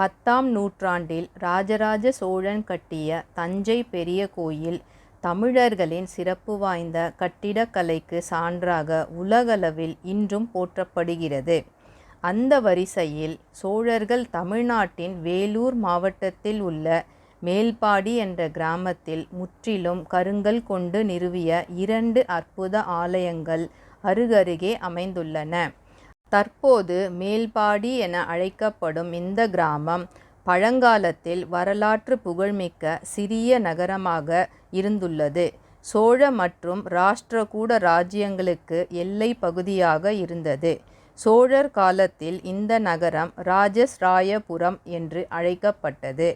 10ஆம் நூற்றாண்டில் ராஜராஜ சோழன் கட்டிய தஞ்சை பெரிய கோயில் தமிழர்களின் சிறப்பு வாய்ந்த கட்டிடக்கலைக்கு சான்றாக உலகளவில் இன்றும் போற்றப்படுகிறது. அந்த வரிசையில் சோழர்கள் தமிழ்நாட்டின் வேலூர் மாவட்டத்தில் உள்ள மேல்பாடி என்ற கிராமத்தில் முற்றிலும் கருங்கல் கொண்டு நிறுவிய 2 அற்புத ஆலயங்கள் அருகருகே அமைந்துள்ளன. தற்போது மேல்பாடி என அழைக்கப்படும் இந்த கிராமம் பழங்காலத்தில் வரலாற்று புகழ்மிக்க சிறிய நகரமாக இருந்துள்ளது. சோழ மற்றும் ராஷ்டிரகூட ராஜ்யங்களுக்கு எல்லை பகுதியாக இருந்தது. சோழர் காலத்தில் இந்த நகரம் ராஜஸ்ராயபுரம் என்று அழைக்கப்பட்டது.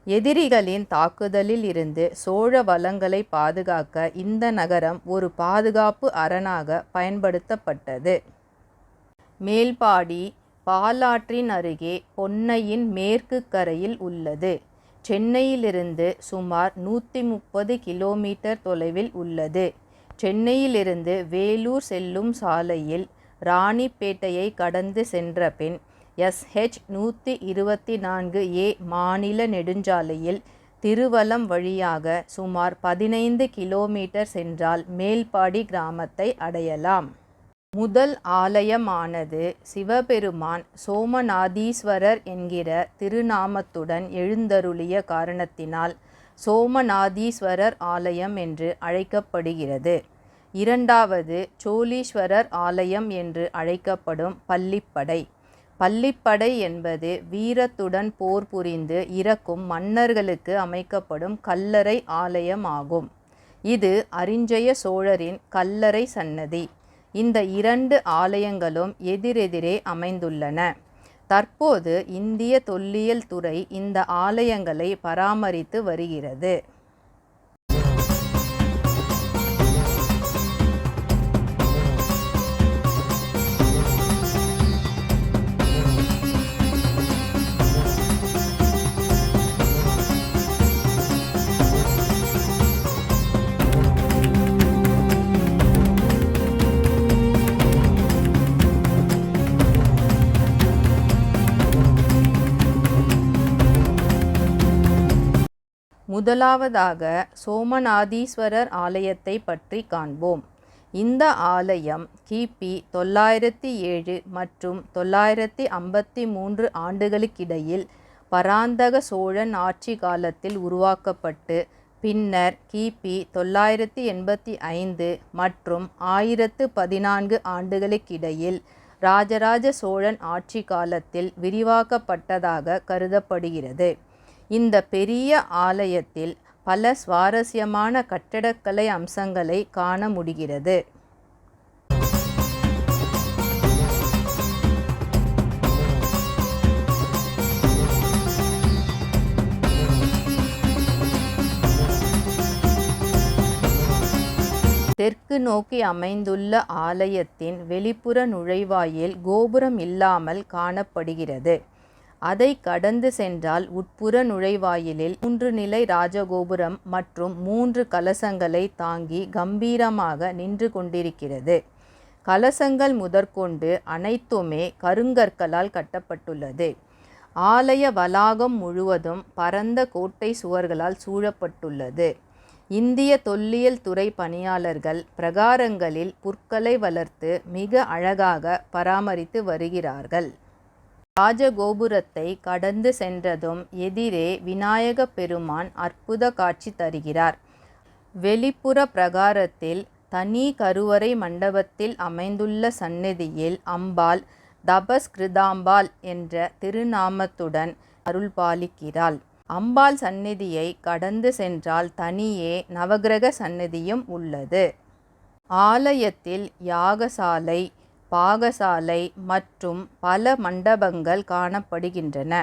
எதிரிகளின் தாக்குதலில் இருந்து சோழ வளங்களை பாதுகாக்க இந்த நகரம் ஒரு பாதுகாப்பு அரணாக பயன்படுத்தப்பட்டது. மேல்பாடி பாலாற்றின் அருகே பொன்னையின் மேற்கு கரையில் உள்ளது. சென்னையிலிருந்து சுமார் 130 கிலோமீட்டர் தொலைவில் உள்ளது. சென்னையிலிருந்து வேலூர் செல்லும் சாலையில் ராணிப்பேட்டையை கடந்து சென்ற பின் SH 124A மாநில நெடுஞ்சாலையில் திருவலம் வழியாக சுமார் 15 கிலோமீட்டர் சென்றால் மேல்பாடி கிராமத்தை அடையலாம். முதல் ஆலயமானது சிவபெருமான் சோமநாதீஸ்வரர் என்கிற திருநாமத்துடன் எழுந்தருளிய காரணத்தினால் சோமநாதீஸ்வரர் ஆலயம் என்று அழைக்கப்படுகிறது. இரண்டாவது சோழீஸ்வரர் ஆலயம் என்று அழைக்கப்படும் பள்ளிப்படை. பள்ளிப்படை என்பது வீரத்துடன் போர் புரிந்து இறக்கும் மன்னர்களுக்கு அமைக்கப்படும் கல்லறை ஆலயம் ஆகும். இது அரிஞ்சய சோழரின் கல்லறை சன்னதி. இந்த 2 ஆலயங்களும் எதிரெதிரே அமைந்துள்ளன. தற்போது இந்திய தொல்லியல் துறை இந்த ஆலயங்களை பராமரித்து வருகிறது. முதலாவதாக சோமநாதீஸ்வரர் ஆலயத்தை பற்றி காண்போம். இந்த ஆலயம் கிபி 907 மற்றும் 953 ஆண்டுகளுக்கிடையில் பராந்தக சோழன் ஆட்சி காலத்தில் உருவாக்கப்பட்டு பின்னர் கிபி 985 மற்றும் 1014 ஆண்டுகளுக்கிடையில் ராஜராஜ சோழன் ஆட்சி காலத்தில் விரிவாக்கப்பட்டதாக கருதப்படுகிறது. இந்த பெரிய ஆலயத்தில் பல சுவாரஸ்யமான கட்டடக்கலை அம்சங்களை காண முடிகிறது. தெற்கு நோக்கி அமைந்துள்ள ஆலயத்தின் வெளிப்புற நுழைவாயில் கோபுரம் இல்லாமல் காணப்படுகிறது. அதை கடந்து சென்றால் உட்புற நுழைவாயிலில் 3 நிலை ராஜகோபுரம் மற்றும் 3 கலசங்களை தாங்கி கம்பீரமாக நின்று கொண்டிருக்கிறது. கலசங்கள் முதற்கொண்டு அனைத்துமே கருங்கற்களால் கட்டப்பட்டுள்ளது. ஆலய வளாகம் முழுவதும் பரந்த கோட்டை சுவர்களால் சூழப்பட்டுள்ளது. இந்திய தொல்லியல் துறை பணியாளர்கள் பிரகாரங்களில் புற்களை வளர்த்து மிக அழகாக பராமரித்து வருகிறார்கள். ராஜகோபுரத்தை கடந்து சென்றதும் எதிரே விநாயக பெருமான் அற்புத காட்சி தருகிறார். வெளிப்புற பிரகாரத்தில் தனி கருவறை மண்டபத்தில் அமைந்துள்ள சந்நிதியில் அம்பாள் தபஸ்கிருதாம்பாள் என்ற திருநாமத்துடன் அருள்பாலிக்கிறாள். அம்பாள் சந்நிதியை கடந்து சென்றால் தனியே நவக்கிரக சந்நிதியும் உள்ளது. ஆலயத்தில் யாகசாலை, பாகசாலை மற்றும் பல மண்டபங்கள் காணப்படுகின்றன.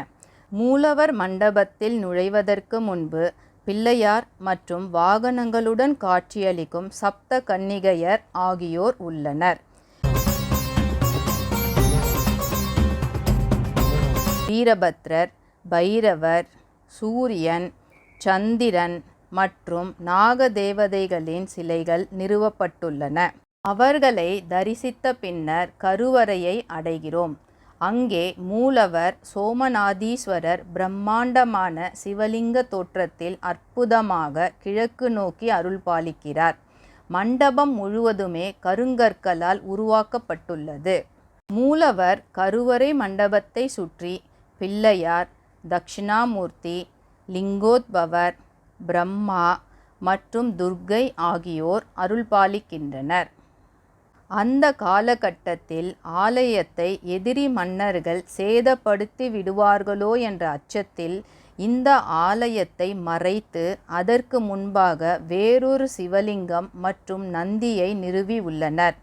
மூலவர் மண்டபத்தில் நுழைவதற்கு முன்பு பிள்ளையார் மற்றும் வாகனங்களுடன் காட்சியளிக்கும் சப்த கன்னிகையர் ஆகியோர் உள்ளனர். வீரபத்ரர், பைரவர், சூரியன், சந்திரன் மற்றும் நாகதேவதைகளின் சிலைகள் நிறுவப்பட்டுள்ளன. அவர்களை தரிசித்த பின்னர் கருவறையை அடைகிறோம். அங்கே மூலவர் சோமநாதீஸ்வரர் பிரம்மாண்டமான சிவலிங்க தோற்றத்தில் அற்புதமாக கிழக்கு நோக்கி அருள்பாலிக்கிறார். மண்டபம் முழுவதுமே கருங்கற்களால் உருவாக்கப்பட்டுள்ளது. மூலவர் கருவறை மண்டபத்தை சுற்றி பிள்ளையார், தட்சிணாமூர்த்தி, லிங்கோத்பவர், பிரம்மா மற்றும் துர்க்கை ஆகியோர் அருள்பாலிக்கின்றனர். அந்த காலகட்டத்தில் ஆலயத்தை எதிரி மன்னர்கள் சேதப்படுத்தி விடுவார்களோ என்ற அச்சத்தில் இந்த ஆலயத்தை மறைத்து அதற்கு முன்பாக வேறொரு சிவலிங்கம் மற்றும் நந்தியை நிறுவி உள்ளனர்.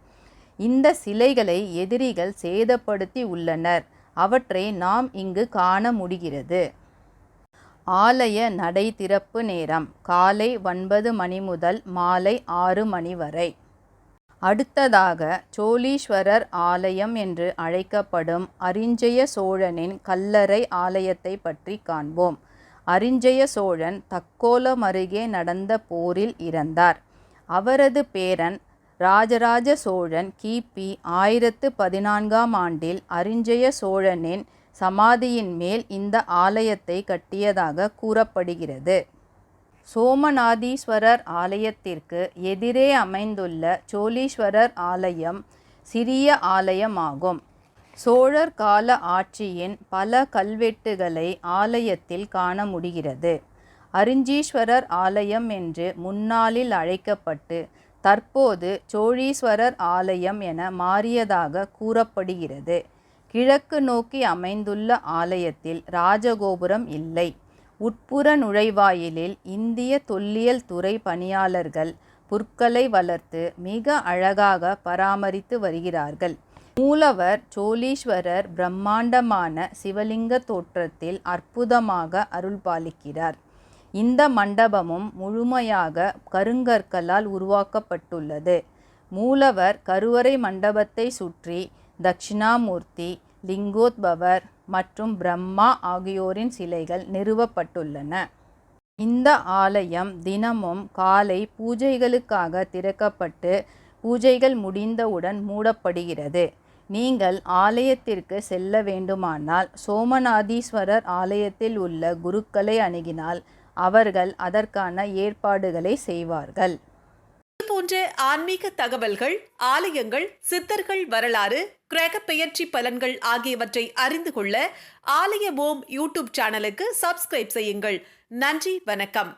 இந்த சிலைகளை எதிரிகள் சேதப்படுத்தி உள்ளனர். அவற்றை நாம் இங்கு காண முடிகிறது. ஆலய நடை திறப்பு நேரம் காலை 9 மணி முதல் மாலை 6 மணி வரை. அடுத்ததாக சோழீஸ்வரர் ஆலயம் என்று அழைக்கப்படும் அரிஞ்சய சோழனின் கல்லறை ஆலயத்தை பற்றி காண்போம். அரிஞ்சய சோழன் தக்கோலம் அருகே நடந்த போரில் இறந்தார். அவரது பேரன் ராஜராஜ சோழன் கிபி 1014ஆம் ஆண்டில் அரிஞ்சய சோழனின் சமாதியின் மேல் இந்த ஆலயத்தை கட்டியதாக கூறப்படுகிறது. சோமநாதீஸ்வரர் ஆலயத்திற்கு எதிரே அமைந்துள்ள சோழீஸ்வரர் ஆலயம் சிறிய ஆலயமாகும். சோழர் கால ஆட்சியின் பல கல்வெட்டுகளை ஆலயத்தில் காண முடிகிறது. அரிஞ்சீஸ்வரர் ஆலயம் என்று முன்னாளில் அழைக்கப்பட்டு தற்போது சோழீஸ்வரர் ஆலயம் என மாறியதாக கூறப்படுகிறது. கிழக்கு நோக்கி அமைந்துள்ள ஆலயத்தில் ராஜகோபுரம் இல்லை. உட்புற நுழைவாயிலில் இந்திய தொல்லியல் துறை பணியாளர்கள் புற்களை வளர்த்து மிக அழகாக பராமரித்து வருகிறார்கள். மூலவர் சோழீஸ்வரர் பிரம்மாண்டமான சிவலிங்க தோற்றத்தில் அற்புதமாக அருள்பாலிக்கிறார். இந்த மண்டபமும் முழுமையாக கருங்கற்களால் உருவாக்கப்பட்டுள்ளது. மூலவர் கருவறை மண்டபத்தை சுற்றி தட்சிணாமூர்த்தி, லிங்கோத்பவர் மற்றும் பிரம்மா ஆகியோரின் சிலைகள் நிறுவப்பட்டுள்ளன. இந்த ஆலயம் தினமும் காலை பூஜைகளுக்காக திறக்கப்பட்டு பூஜைகள் முடிந்தவுடன் மூடப்படுகிறது. நீங்கள் ஆலயத்திற்கு செல்ல வேண்டுமானால் சோமநாதீஸ்வரர் ஆலயத்தில் உள்ள குருக்களை அணுகினால் அவர்கள் அதற்கான ஏற்பாடுகளை செய்வார்கள். போன்ற ஆன்மீக தகவல்கள், ஆலயங்கள், சித்தர்கள் வரலாறு, கிரக பெயர்ச்சி பலன்கள் ஆகியவற்றை அறிந்து கொள்ள ஆலய ஓம் யூடியூப் சேனலுக்கு சப்ஸ்கிரைப் செய்யுங்கள். நன்றி, வணக்கம்.